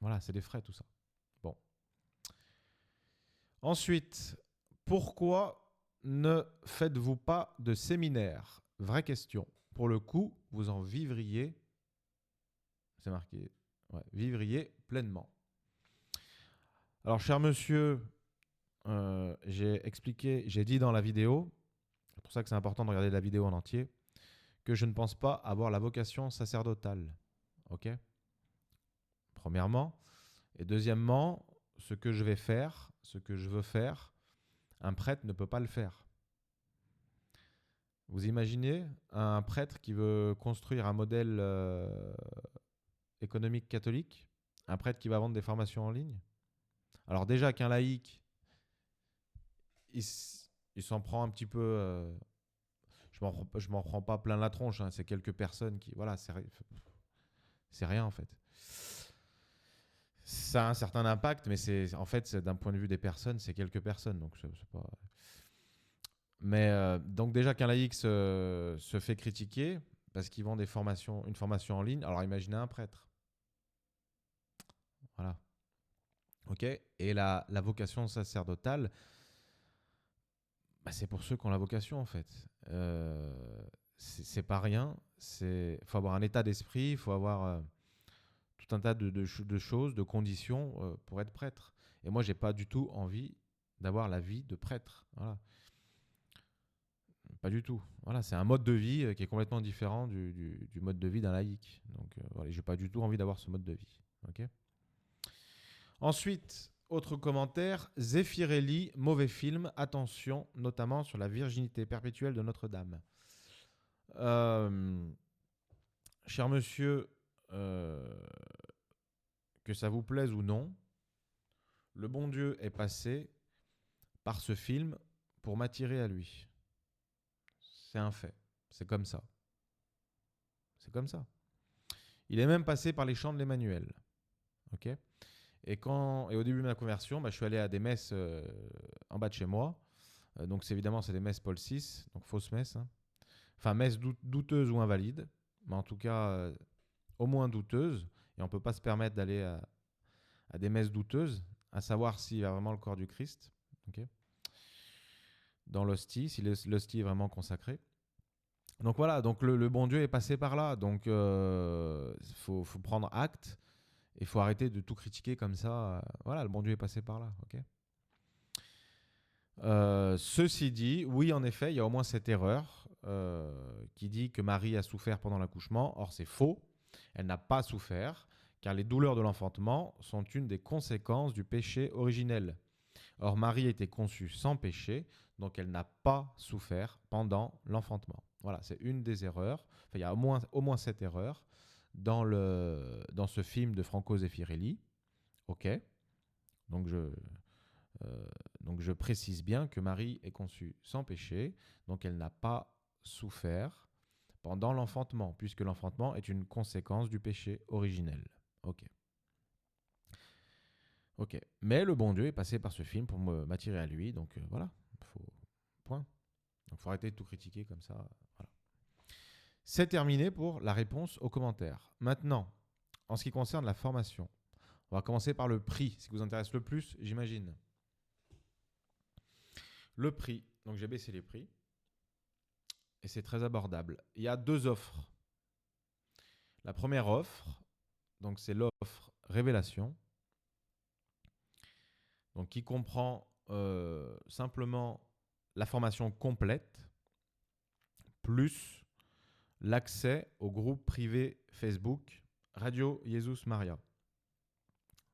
Voilà, c'est des frais tout ça. Bon. Ensuite, pourquoi ne faites-vous pas de séminaire? Vraie question. Pour le coup, vous en vivriez, c'est marqué, ouais, vivriez pleinement. Alors, cher monsieur, j'ai expliqué, j'ai dit dans la vidéo, c'est pour ça que c'est important de regarder la vidéo en entier, que je ne pense pas avoir la vocation sacerdotale. Ok? Premièrement. Et deuxièmement, ce que je vais faire, ce que je veux faire, un prêtre ne peut pas le faire. Vous imaginez un prêtre qui veut construire un modèle économique catholique, un prêtre qui va vendre des formations en ligne. Alors déjà qu'un laïc, il s'en prend un petit peu. Je m'en prends pas plein la tronche. Hein, c'est quelques personnes qui, voilà, c'est rien en fait. Ça a un certain impact, mais en fait, d'un point de vue des personnes, c'est quelques personnes. Donc c'est pas. Mais donc déjà qu'un laïc se fait critiquer parce qu'il vend une formation en ligne. Alors imaginez un prêtre. Voilà. Ok. Et la vocation sacerdotale, bah, c'est pour ceux qui ont la vocation en fait. C'est pas rien. Il faut avoir un état d'esprit, il faut avoir tout un tas de choses, de conditions pour être prêtre. Et moi, j'ai pas du tout envie d'avoir la vie de prêtre. Voilà. Pas du tout. Voilà, c'est un mode de vie qui est complètement différent du mode de vie d'un laïc. Donc, voilà, j'ai pas du tout envie d'avoir ce mode de vie. Ok. Ensuite, autre commentaire, Zeffirelli, mauvais film, attention, notamment sur la virginité perpétuelle de Notre-Dame. Euh, Cher monsieur, que ça vous plaise ou non, le bon Dieu est passé par ce film pour m'attirer à lui. C'est un fait. C'est comme ça. C'est comme ça. Il est même passé par les chants de l'Emmanuel. Ok. Et au début de ma conversion, bah, je suis allé à des messes en bas de chez moi. Donc évidemment, c'est des messes Paul VI, donc fausses messes. Hein. Enfin, messes douteuses ou invalides. Mais en tout cas, au moins douteuses. Et on ne peut pas se permettre d'aller à des messes douteuses, à savoir s'il y a vraiment le corps du Christ. Okay, dans l'hostie, si l'hostie est vraiment consacrée. Donc voilà, donc le bon Dieu est passé par là. Donc faut prendre acte. Il faut arrêter de tout critiquer comme ça. Voilà, le bon Dieu est passé par là. Ok. Ceci dit, oui, en effet, il y a au moins cette erreur qui dit que Marie a souffert pendant l'accouchement. Or, c'est faux. Elle n'a pas souffert, car les douleurs de l'enfantement sont une des conséquences du péché originel. Or, Marie a été conçue sans péché, donc elle n'a pas souffert pendant l'enfantement. Voilà, c'est une des erreurs. Enfin, il y a au moins cette erreur dans ce film de Franco Zeffirelli. Ok. Donc je précise bien que Marie est conçue sans péché, donc elle n'a pas souffert pendant l'enfantement, puisque l'enfantement est une conséquence du péché originel. Ok. Ok. Mais le bon Dieu est passé par ce film pour m'attirer à lui, donc voilà. Point. Donc faut arrêter de tout critiquer comme ça. Voilà. C'est terminé pour la réponse aux commentaires. Maintenant, en ce qui concerne la formation, on va commencer par le prix, ce qui vous intéresse le plus, j'imagine. Le prix, donc j'ai baissé les prix et c'est très abordable. Il y a deux offres. La première offre, donc c'est l'offre Révélation, donc qui comprend simplement la formation complète, plus l'accès au groupe privé Facebook Radio Jesus Maria.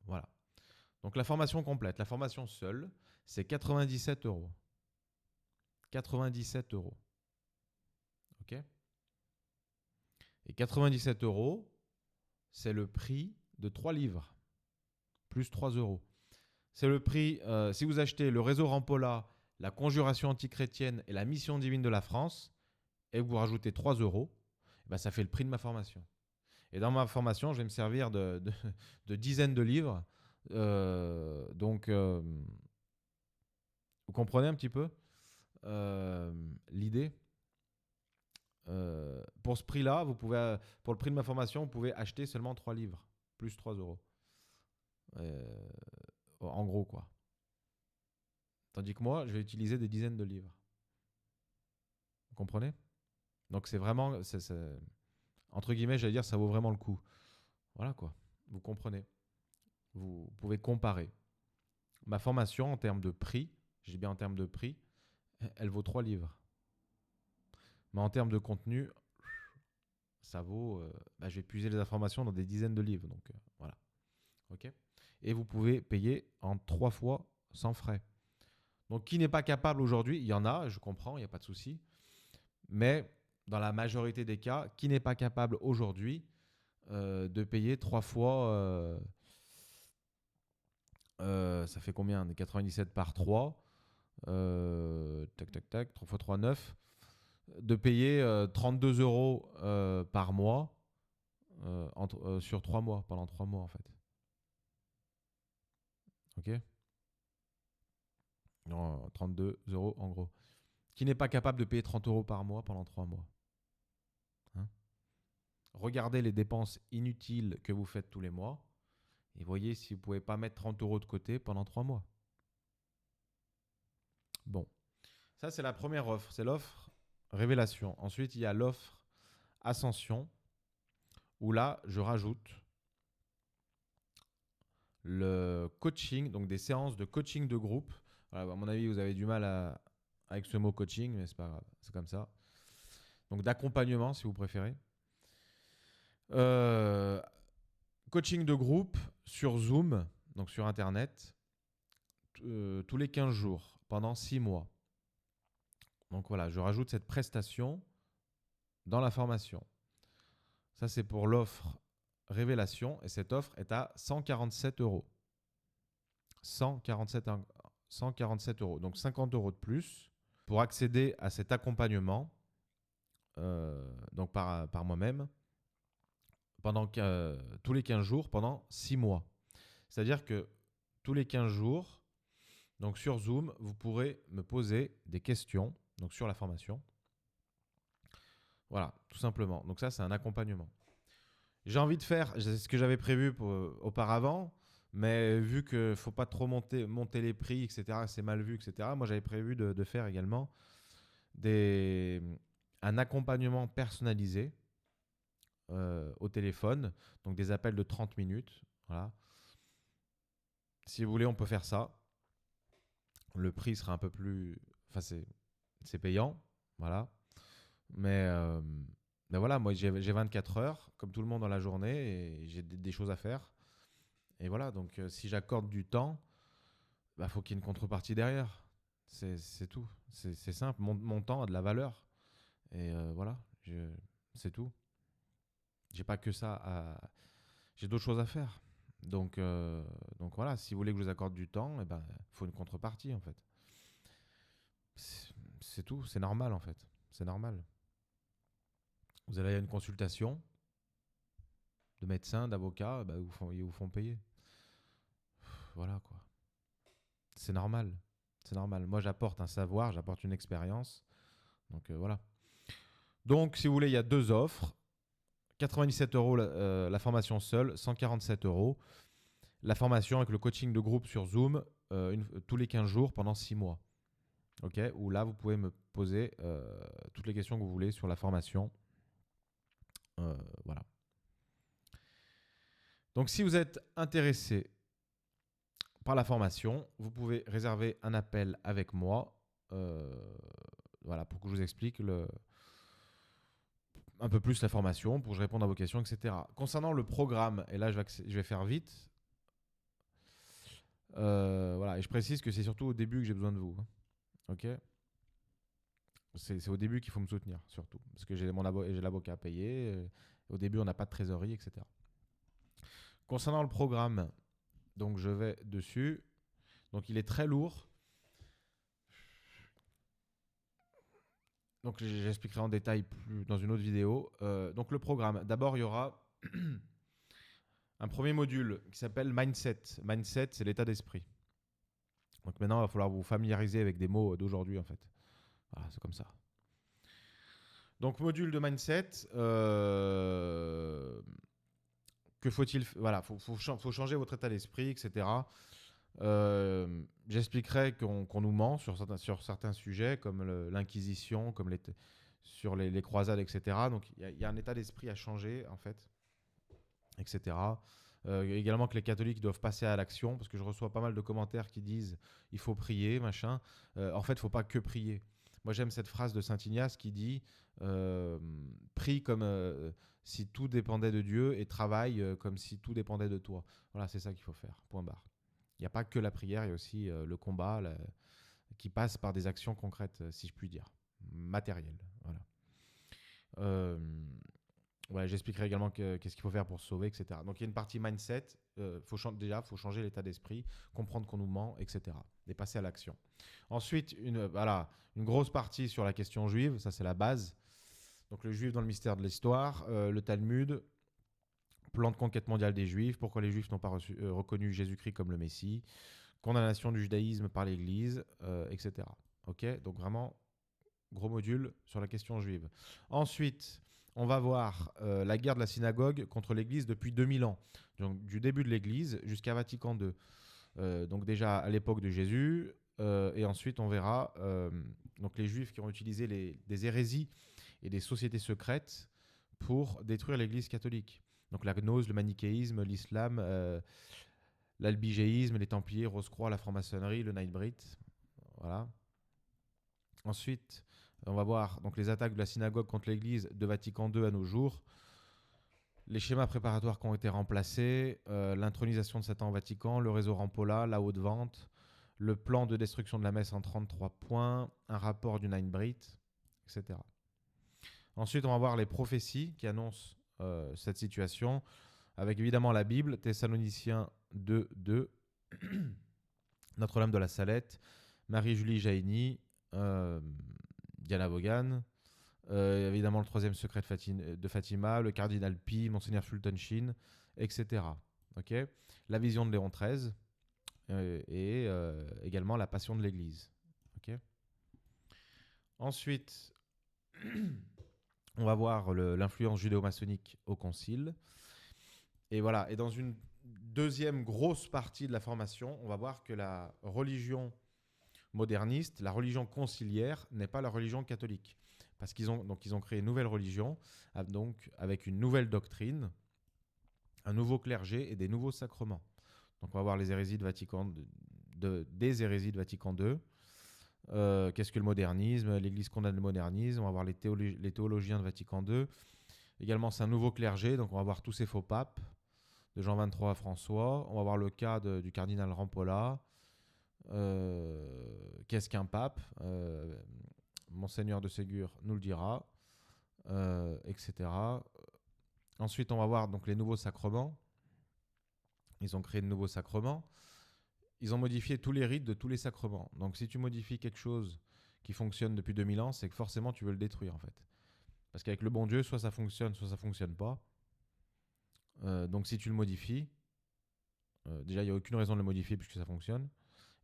Voilà. Donc la formation complète, la formation seule, c'est 97 euros. 97 euros. OK ? Et 97 euros, c'est le prix de 3 livres, plus 3 euros. C'est le prix, si vous achetez le réseau Rampolla, la conjuration antichrétienne et la mission divine de la France, et que vous rajoutez 3 euros, ben ça fait le prix de ma formation. Et dans ma formation, je vais me servir de dizaines de livres. Donc, vous comprenez un petit peu l'idée. Pour ce prix-là, vous pouvez, pour le prix de ma formation, vous pouvez acheter seulement 3 livres, plus 3 euros. En gros, quoi. Tandis que moi, je vais utiliser des dizaines de livres. Vous comprenez ? Donc, c'est vraiment, entre guillemets, j'allais dire, ça vaut vraiment le coup. Voilà, quoi. Vous comprenez ? Vous pouvez comparer. Ma formation, en termes de prix, je dis bien en termes de prix, elle vaut 3 livres. Mais en termes de contenu, ça vaut... je vais puiser les informations dans des dizaines de livres. Donc, voilà. OK ? Et vous pouvez payer en 3 fois sans frais. Donc, qui n'est pas capable aujourd'hui, il y en a, je comprends, il n'y a pas de souci. Mais dans la majorité des cas, qui n'est pas capable aujourd'hui de payer 3 fois... ça fait combien ? 97 par 3. Tac, tac, tac. 3 fois 3, 9. De payer 32 euros par mois sur 3 mois, pendant 3 mois en fait. Ok ? Non, 32 euros en gros. Qui n'est pas capable de payer 30 euros par mois pendant 3 mois ? Hein ? Regardez les dépenses inutiles que vous faites tous les mois et voyez si vous ne pouvez pas mettre 30 euros de côté pendant 3 mois. Bon, ça c'est la première offre, c'est l'offre Révélation. Ensuite, il y a l'offre Ascension, où là, je rajoute le coaching, donc des séances de coaching de groupe. Voilà, à mon avis, vous avez du mal avec ce mot coaching, mais c'est pas grave, c'est comme ça. Donc d'accompagnement, si vous préférez. Coaching de groupe sur Zoom, donc sur Internet, tous les 15 jours, pendant 6 mois. Donc voilà, je rajoute cette prestation dans la formation. Ça, c'est pour l'offre Révélation, et cette offre est à 147 euros. 147 euros, donc 50 euros de plus pour accéder à cet accompagnement donc par moi-même pendant tous les 15 jours pendant 6 mois. C'est-à-dire que tous les 15 jours, donc sur Zoom, vous pourrez me poser des questions donc sur la formation. Voilà, tout simplement. Donc ça, c'est un accompagnement. J'ai envie de faire, c'est ce que j'avais prévu auparavant, mais vu qu'il ne faut pas trop monter les prix, etc., c'est mal vu, etc., moi j'avais prévu de faire également un accompagnement personnalisé au téléphone, donc des appels de 30 minutes. Voilà. Si vous voulez, on peut faire ça. Le prix sera un peu plus... Enfin, c'est payant, voilà. Mais voilà, moi j'ai 24 heures, comme tout le monde dans la journée, et j'ai des choses à faire. Et voilà, donc si j'accorde du temps, faut qu'il y ait une contrepartie derrière. C'est tout. C'est simple. Mon temps a de la valeur. Et voilà, c'est tout. J'ai pas que ça j'ai d'autres choses à faire. Donc voilà, si vous voulez que je vous accorde du temps, faut une contrepartie en fait. C'est tout, c'est normal en fait. C'est normal. Vous allez à une consultation de médecin, d'avocat, ils vous font payer. Voilà quoi. C'est normal. C'est normal. Moi, j'apporte un savoir, j'apporte une expérience. Donc voilà. Donc, si vous voulez, il y a 2 offres. 97 euros la formation seule, 147 euros. La formation avec le coaching de groupe sur Zoom tous les 15 jours pendant 6 mois. OK ? Où là, vous pouvez me poser toutes les questions que vous voulez sur la formation. Voilà. Donc, si vous êtes intéressé par la formation, vous pouvez réserver un appel avec moi voilà, pour que je vous explique un peu plus la formation pour que je réponde à vos questions, etc. Concernant le programme, et là je vais faire vite, voilà, et je précise que c'est surtout au début que j'ai besoin de vous. Hein. Ok. C'est au début qu'il faut me soutenir, surtout. Parce que j'ai l'avocat à payer. Au début, on n'a pas de trésorerie, etc. Concernant le programme, donc je vais dessus. Donc il est très lourd. Donc j'expliquerai en détail plus dans une autre vidéo. Donc le programme, d'abord il y aura un premier module qui s'appelle Mindset. Mindset, c'est l'état d'esprit. Donc maintenant, il va falloir vous familiariser avec des mots d'aujourd'hui, en fait. Voilà, c'est comme ça. Donc module de Mindset. Que faut-il... Voilà, faut changer votre état d'esprit, etc. J'expliquerai qu'on nous ment sur certains sujets, comme l'Inquisition, comme sur les croisades, etc. Donc il y a un état d'esprit à changer, en fait, etc. Également que les catholiques doivent passer à l'action, parce que je reçois pas mal de commentaires qui disent il faut prier, machin. En fait, il ne faut pas que prier. Moi, j'aime cette phrase de Saint Ignace qui dit prie comme si tout dépendait de Dieu et travaille comme si tout dépendait de toi. Voilà, c'est ça qu'il faut faire, point barre. Il n'y a pas que la prière, il y a aussi le combat qui passe par des actions concrètes, si je puis dire, matérielles. Voilà. Ouais, j'expliquerai également qu'est-ce qu'il faut faire pour se sauver, etc. Donc il y a une partie mindset, faut changer l'état d'esprit, comprendre qu'on nous ment, etc. Et passer à l'action. Ensuite, une grosse partie sur la question juive, ça c'est la base. Donc le juif dans le mystère de l'histoire, le Talmud, plan de conquête mondiale des juifs, pourquoi les juifs n'ont pas reconnu Jésus-Christ comme le Messie, condamnation du judaïsme par l'Église, etc. Ok, donc vraiment gros module sur la question juive. Ensuite, on va voir la guerre de la synagogue contre l'Église depuis 2000 ans, donc du début de l'Église jusqu'à Vatican II. Donc déjà à l'époque de Jésus, et ensuite on verra donc les Juifs qui ont utilisé des hérésies et des sociétés secrètes pour détruire l'Église catholique. Donc la gnose, le manichéisme, l'islam, l'albigéisme, les Templiers, Rose-Croix, la franc-maçonnerie, le Night-Brite. Voilà. Ensuite, on va voir donc les attaques de la synagogue contre l'Église de Vatican II à nos jours, les schémas préparatoires qui ont été remplacés, l'intronisation de Satan au Vatican, le réseau Rampolla, la haute vente, le plan de destruction de la messe en 33 points, un rapport du Night-Brite, etc. Ensuite, on va voir les prophéties qui annoncent cette situation, avec évidemment la Bible, Thessaloniciens 2, 2, Notre-Dame de la Salette, Marie-Julie Jaïni, Diana Vaughan, évidemment le troisième secret de Fatima, le cardinal Pi, Monseigneur Fulton Sheen, etc. Okay, la vision de Léon XIII et également la passion de l'Église. Okay. Ensuite, on va voir l'influence judéo-maçonnique au Concile. Et voilà. Et dans une deuxième grosse partie de la formation, on va voir que la religion moderniste, la religion conciliaire, n'est pas la religion catholique. Parce qu'ils ont créé une nouvelle religion, donc avec une nouvelle doctrine, un nouveau clergé et des nouveaux sacrements. Donc on va voir les hérésies de Vatican, des hérésies de Vatican II. Qu'est-ce que le modernisme? L'Église condamne le modernisme. On va voir les théologiens de Vatican II. Également, c'est un nouveau clergé, donc on va voir tous ces faux papes, de Jean XXIII à François. On va voir le cas du cardinal Rampolla. Qu'est-ce qu'un pape? Monseigneur de Ségur nous le dira, etc. Ensuite, on va voir donc les nouveaux sacrements. Ils ont créé de nouveaux sacrements. Ils ont modifié tous les rites de tous les sacrements. Donc, si tu modifies quelque chose qui fonctionne depuis 2000 ans, c'est que forcément, tu veux le détruire, en fait. Parce qu'avec le bon Dieu, soit ça fonctionne, soit ça fonctionne pas. Donc, si tu le modifies, déjà, il n'y a aucune raison de le modifier puisque ça fonctionne.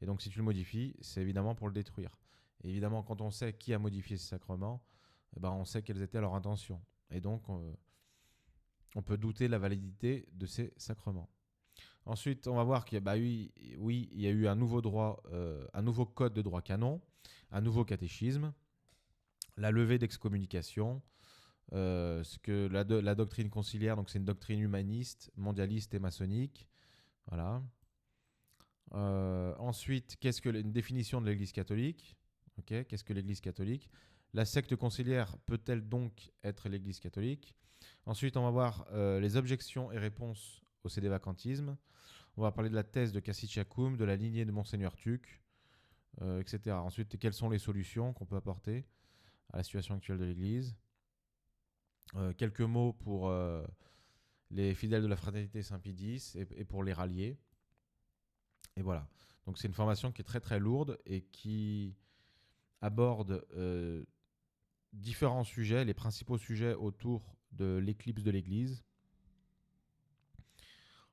Et donc, si tu le modifies, c'est évidemment pour le détruire. Et évidemment, quand on sait qui a modifié ces sacrements, eh ben, on sait quelles étaient leurs intentions. Et donc, on peut douter de la validité de ces sacrements. Ensuite, on va voir qu'il y a, il y a eu un nouveau droit, un nouveau code de droit canon, un nouveau catéchisme, la levée d'excommunication, ce que la doctrine conciliaire, donc c'est une doctrine humaniste, mondialiste et maçonnique. Voilà. Ensuite, une définition de l'Église catholique? Okay, qu'est-ce que l'Église catholique? La secte conciliaire peut-elle donc être l'Église catholique? Ensuite, on va voir les objections et réponses au sédévacantisme. On va parler de la thèse de Cassis Chakoum, de la lignée de Monseigneur Tuc, etc. Ensuite, quelles sont les solutions qu'on peut apporter à la situation actuelle de l'Église? Quelques mots pour les fidèles de la fraternité Saint-Pie X et pour les ralliés. Et voilà. Donc c'est une formation qui est très très lourde et qui aborde différents sujets, les principaux sujets autour de l'éclipse de l'Église.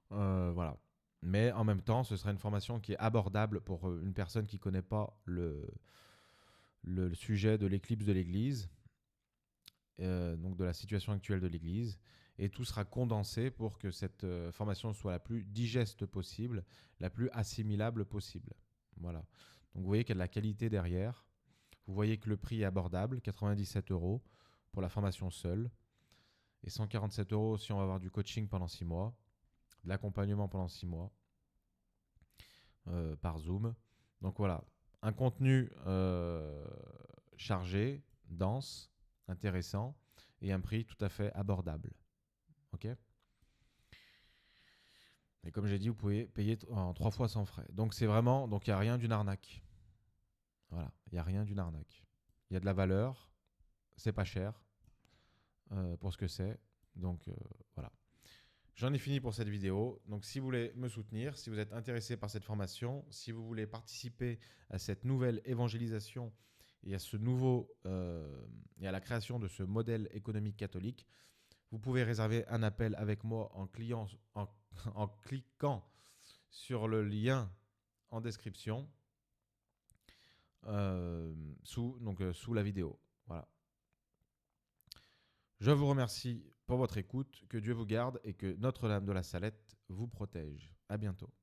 Voilà. Mais en même temps, ce sera une formation qui est abordable pour une personne qui ne connaît pas le sujet de l'éclipse de l'Église, donc de la situation actuelle de l'Église. Et tout sera condensé pour que cette formation soit la plus digeste possible, la plus assimilable possible. Voilà. Donc vous voyez qu'il y a de la qualité derrière. Vous voyez que le prix est abordable, 97 € pour la formation seule, et 147 € si on va avoir du coaching pendant 6 mois, de l'accompagnement pendant 6 mois, par Zoom. Donc voilà, un contenu chargé, dense, intéressant, et un prix tout à fait abordable. Ok ? Et comme j'ai dit, vous pouvez payer en 3 fois sans frais. Donc c'est vraiment, donc il n'y a rien d'une arnaque. Voilà, il n'y a rien d'une arnaque. Il y a de la valeur, c'est pas cher pour ce que c'est. Donc voilà. J'en ai fini pour cette vidéo. Donc si vous voulez me soutenir, si vous êtes intéressé par cette formation, si vous voulez participer à cette nouvelle évangélisation et à ce nouveau et à la création de ce modèle économique catholique, vous pouvez réserver un appel avec moi en cliquant sur le lien en description sous la vidéo. Voilà. Je vous remercie pour votre écoute, que Dieu vous garde et que Notre-Dame de la Salette vous protège. À bientôt.